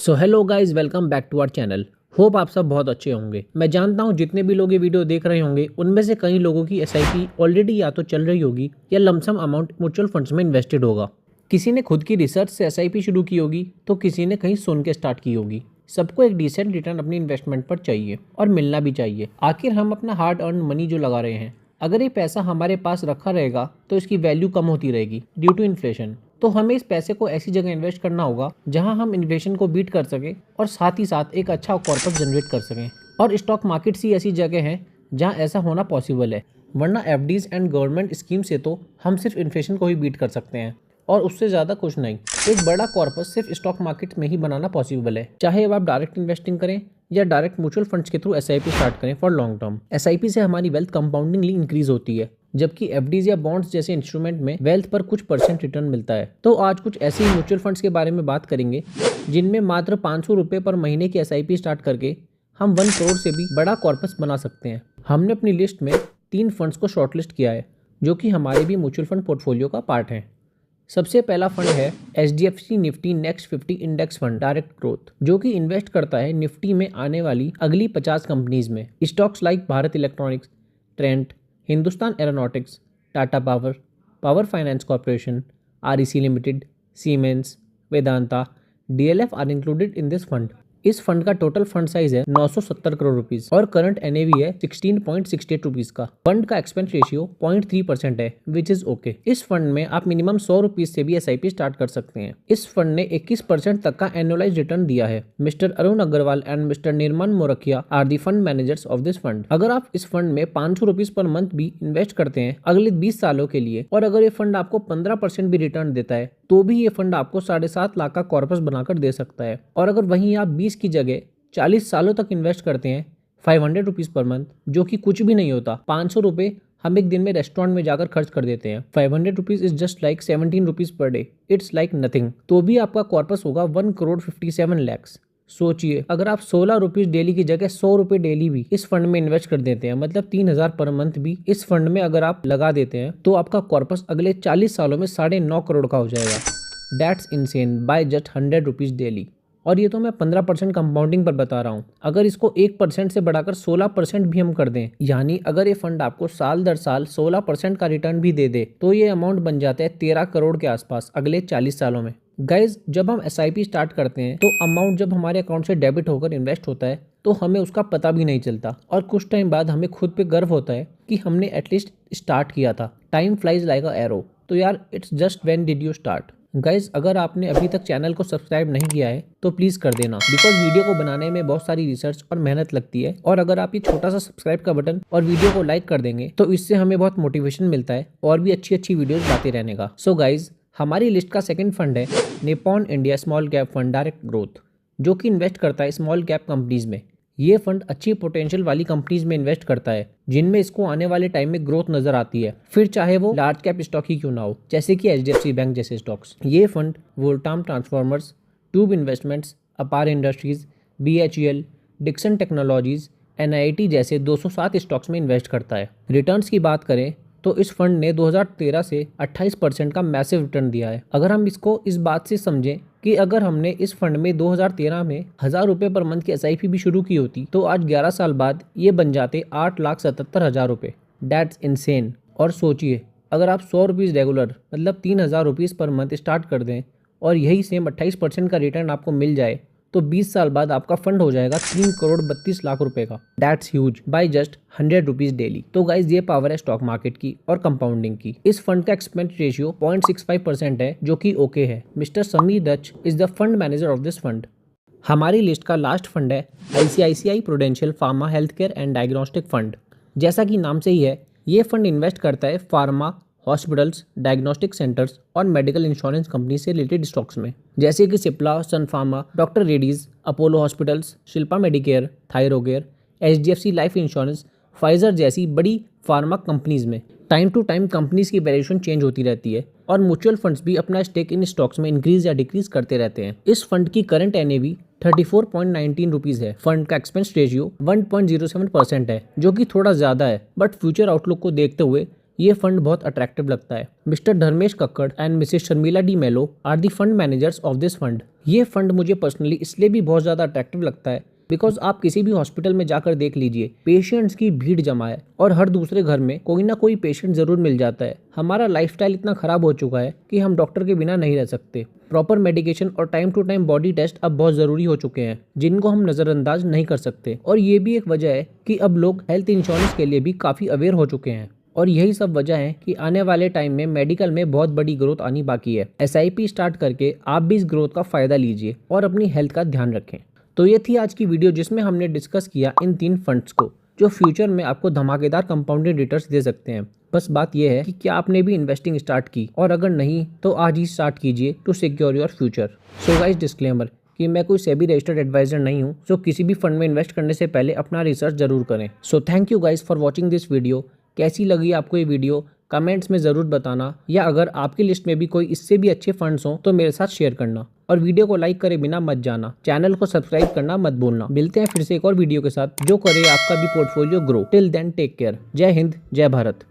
So hello guys, welcome back to our channel. Hope आप सब बहुत अच्छे होंगे। मैं जानता हूँ जितने भी लोग ये वीडियो देख रहे होंगे उनमें से कई लोगों की एसआईपी ऑलरेडी या तो चल रही होगी या लमसम अमाउंट म्यूचुअल फंड्स में इन्वेस्टेड होगा। किसी ने खुद की रिसर्च से एसआईपी शुरू की होगी तो किसी ने कहीं सुन के स्टार्ट की होगी। सबको एक डिसेंट रिटर्न अपनी इन्वेस्टमेंट पर चाहिए और मिलना भी चाहिए। आखिर हम अपना हार्ड अर्न मनी जो लगा रहे हैं, अगर ये पैसा हमारे पास रखा रहेगा तो इसकी वैल्यू कम होती रहेगी ड्यू टू इन्फ्लेशन। तो हमें इस पैसे को ऐसी जगह इन्वेस्ट करना होगा जहां हम इन्फ्लेशन को बीट कर सकें और साथ ही साथ एक अच्छा कॉर्पस जनरेट कर सकें। और स्टॉक मार्केट ही ऐसी जगह है जहां ऐसा होना पॉसिबल है, वरना एफडीज एंड गवर्नमेंट स्कीम से तो हम सिर्फ इन्फ्लेशन को ही बीट कर सकते हैं और उससे ज़्यादा कुछ नहीं। एक बड़ा कॉर्पस सिर्फ स्टॉक मार्केट में ही बनाना पॉसिबल है, चाहे अब आप डायरेक्ट इन्वेस्टिंग करें या डायरेक्ट म्यूचुअल फंड्स के थ्रू एसआईपी स्टार्ट करें फॉर लॉन्ग टर्म। एसआईपी से हमारी वेल्थ कंपाउंडिंगली इंक्रीज होती है, जबकि एफडीज या बॉन्ड्स जैसे इंस्ट्रूमेंट में वेल्थ पर कुछ % रिटर्न मिलता है। तो आज कुछ ऐसे ही म्यूचुअल फंड्स के बारे में बात करेंगे जिनमें मात्र 500 रुपये पर महीने की एसआईपी स्टार्ट करके हम 1 करोड़ से भी बड़ा कॉर्पस बना सकते हैं। हमने अपनी लिस्ट में 3 फंड्स को शॉर्टलिस्ट किया है जो कि हमारे भी म्यूचुअल फंड पोर्टफोलियो का पार्ट है। सबसे पहला फंड है HDFC Nifty next 50 index fund direct growth, जो कि इन्वेस्ट करता है निफ्टी में आने वाली अगली 50 कंपनीज में। Stocks like Bharat Electronics, Trent, Hindustan Aeronautics, Tata Power, Power Finance Corporation, REC Limited, Siemens, Vedanta, DLF are included in this fund. इस फंड का टोटल फंड साइज है 970 करोड़ रुपीस और करंट NAV है 16.68 रुपीस का। फंड का एक्सपेंस रेशियो 0.3% है, विच इज ओके। इस fund में आप मिनिमम 100 रुपीज से भी SIP स्टार्ट कर सकते हैं। इस फंड ने 21% तक का एनुअलाइज रिटर्न दिया है। Mister Arun Agarwal and mister Nirmal Morakhia are the fund managers of this fund. अगर आप इस फंड में 500 रुपीज पर मंथ भी इन्वेस्ट करते हैं अगले 20 सालों के लिए, और अगर ये फंड आपको 15% भी रिटर्न देता है, तो भी ये फंड आपको 7.5 लाख का कॉर्पस बनाकर दे सकता है। और अगर वहीं आप 20 की जगह 40 सालों तक इन्वेस्ट करते हैं 500 रुपीज पर मंथ, जो कि कुछ भी नहीं होता। 500 रुपये हम एक दिन में रेस्टोरेंट में जाकर खर्च कर देते हैं। 500 rupees is just like 17 rupees per day. It's like nothing. तो भी आपका कॉर्पस होगा 1 करोड़ 57 लैक्स। सोचिए, अगर आप 16 रुपीज डेली की जगह 100 रुपये डेली भी इस फंड में इन्वेस्ट कर देते हैं, मतलब 3000 पर मंथ भी इस फंड में अगर आप लगा देते हैं, तो आपका कॉर्पस अगले 40 सालों में 9.5 करोड़ का हो जाएगा। That's insane by just 100 rupees daily. और ये तो मैं 15% कंपाउंडिंग पर बता रहा हूँ। अगर इसको 1% से बढ़ाकर 16% भी हम कर दें, यानी अगर ये फंड आपको साल दर साल 16% का रिटर्न भी दे दे, तो ये अमाउंट बन जाता है 13 करोड़ के आसपास अगले 40 सालों में। गाइज, जब हम SIP स्टार्ट करते हैं तो अमाउंट जब हमारे अकाउंट से डेबिट होकर इन्वेस्ट होता है तो हमें उसका पता भी नहीं चलता, और कुछ टाइम बाद हमें खुद पे गर्व होता है कि हमने एटलीस्ट स्टार्ट किया था। टाइम फ्लाइज लाइक अ एरो। तो यार, it's just when did you start. Guys, अगर आपने अभी तक चैनल को सब्सक्राइब नहीं किया है तो प्लीज़ कर देना, बिकॉज वीडियो को बनाने में बहुत सारी रिसर्च और मेहनत लगती है। और अगर आप ये छोटा सा सब्सक्राइब का बटन और वीडियो को लाइक कर देंगे तो इससे हमें बहुत मोटिवेशन मिलता है और भी अच्छी अच्छी वीडियोस लाते रहने का। सो गाइज, हमारी लिस्ट का सेकंड फंड है Nippon India small cap fund direct growth, जो कि इन्वेस्ट करता है स्मॉल कैप कंपनीज में। ये फंड अच्छी पोटेंशियल वाली कंपनीज में इन्वेस्ट करता है जिनमें इसको आने वाले टाइम में ग्रोथ नजर आती है, फिर चाहे वो लार्ज कैप स्टॉक ही क्यों ना हो, जैसे कि HDFC बैंक जैसे स्टॉक्स। ये fund Voltamp Transformers, Tube Investments, Apar Industries, BHEL, Dixon Technologies, NIT जैसे 207 स्टॉक्स में इन्वेस्ट करता है। रिटर्न्स की बात करें तो इस फंड ने 2013 से 28% का मैसिव रिटर्न दिया है। अगर हम इसको इस बात से समझें कि अगर हमने इस फंड में 2013 में 1000 रुपये पर मंथ की SIP भी शुरू की होती तो आज 11 साल बाद ये बन जाते 8,77,000 रुपये। That's insane. और सोचिए, अगर आप 100 रुपीज़ रेगुलर मतलब 3000 रुपीज़ पर मंथ स्टार्ट कर दें और यही सेम 28% का रिटर्न आपको मिल जाए, तो 20 साल बाद आपका फंड हो जाएगा 3 करोड़ 32 लाख रुपए का। That's huge by just 100 rupees daily. तो गाइज, ये पावर है स्टॉक मार्केट की और कंपाउंडिंग की। इस फंड का एक्सपेंस रेशियो 0.65% है, जो कि ओके है। Mister Sameer Dach is the fund manager of this fund. हमारी लिस्ट का लास्ट फंड है ICICI Prudential pharma health care and diagnostic fund. जैसा कि नाम से ही है, ये फंड इन्वेस्ट करता है फार्मा, हॉस्पिटल्स, डायग्नोस्टिक सेंटर्स और मेडिकल इंश्योरेंस कंपनी से रिलेटेड स्टॉक्स में, जैसे कि सिप्ला, सन फार्मा, डॉक्टर रेड्डीज, अपोलो हॉस्पिटल्स, शिल्पा मेडिकेयर, थायरोकेयर, HDFC लाइफ इंश्योरेंस, फाइजर जैसी बड़ी फार्मा कंपनीज में। टाइम टू टाइम कंपनीज की वैल्यूएशन चेंज होती रहती है और म्यूचुअल फंड्स भी अपना स्टेक इन स्टॉक्स में इंक्रीज या डिक्रीज करते रहते हैं। इस फंड की करंट NAV 34.19 रुपीज है। फंड का एक्सपेंस रेशियो 1.07% है, जो कि थोड़ा ज्यादा है, बट फ्यूचर आउटलुक को देखते हुए ये फंड बहुत अट्रैक्टिव लगता है। Mister Dharmesh Kakkar and missus Sharmila D'Mello are the fund managers of this fund. ये फंड मुझे पर्सनली इसलिए भी बहुत ज़्यादा अट्रैक्टिव लगता है बिकॉज आप किसी भी हॉस्पिटल में जाकर देख लीजिए, पेशेंट्स की भीड़ जमा है और हर दूसरे घर में कोई ना कोई पेशेंट जरूर मिल जाता है। हमारा लाइफस्टाइल इतना खराब हो चुका है कि हम डॉक्टर के बिना नहीं रह सकते। प्रॉपर मेडिकेशन और time to time body test अब बहुत ज़रूरी हो चुके हैं जिनको हम नज़रअंदाज नहीं कर सकते। और ये भी एक वजह है कि अब लोग हेल्थ इंश्योरेंस के लिए भी काफ़ी अवेयर हो चुके हैं। और यही सब वजह है कि आने वाले टाइम में मेडिकल में बहुत बड़ी ग्रोथ आनी बाकी है। SIP स्टार्ट करके आप भी इस ग्रोथ का फ़ायदा लीजिए और अपनी हेल्थ का ध्यान रखें। तो ये थी आज की वीडियो जिसमें हमने डिस्कस किया इन 3 फंड्स को जो फ्यूचर में आपको धमाकेदार कंपाउंडेड रिटर्न्स दे सकते हैं। बस बात यह है कि क्या आपने भी इन्वेस्टिंग स्टार्ट की, और अगर नहीं तो आज ही स्टार्ट कीजिए to secure your future. So guys, disclaimer कि मैं कोई सेबी रजिस्टर्ड एडवाइजर नहीं हूँ, सो किसी भी फंड में इन्वेस्ट करने से पहले अपना रिसर्च जरूर करें। So thank you guys for watching this video. कैसी लगी आपको ये वीडियो कमेंट्स में ज़रूर बताना, या अगर आपकी लिस्ट में भी कोई इससे भी अच्छे फंड्स हों तो मेरे साथ शेयर करना। और वीडियो को लाइक करे बिना मत जाना, चैनल को सब्सक्राइब करना मत भूलना। मिलते हैं फिर से एक और वीडियो के साथ जो करे आपका भी portfolio grow. Till then take care. Jai Hind, जय भारत।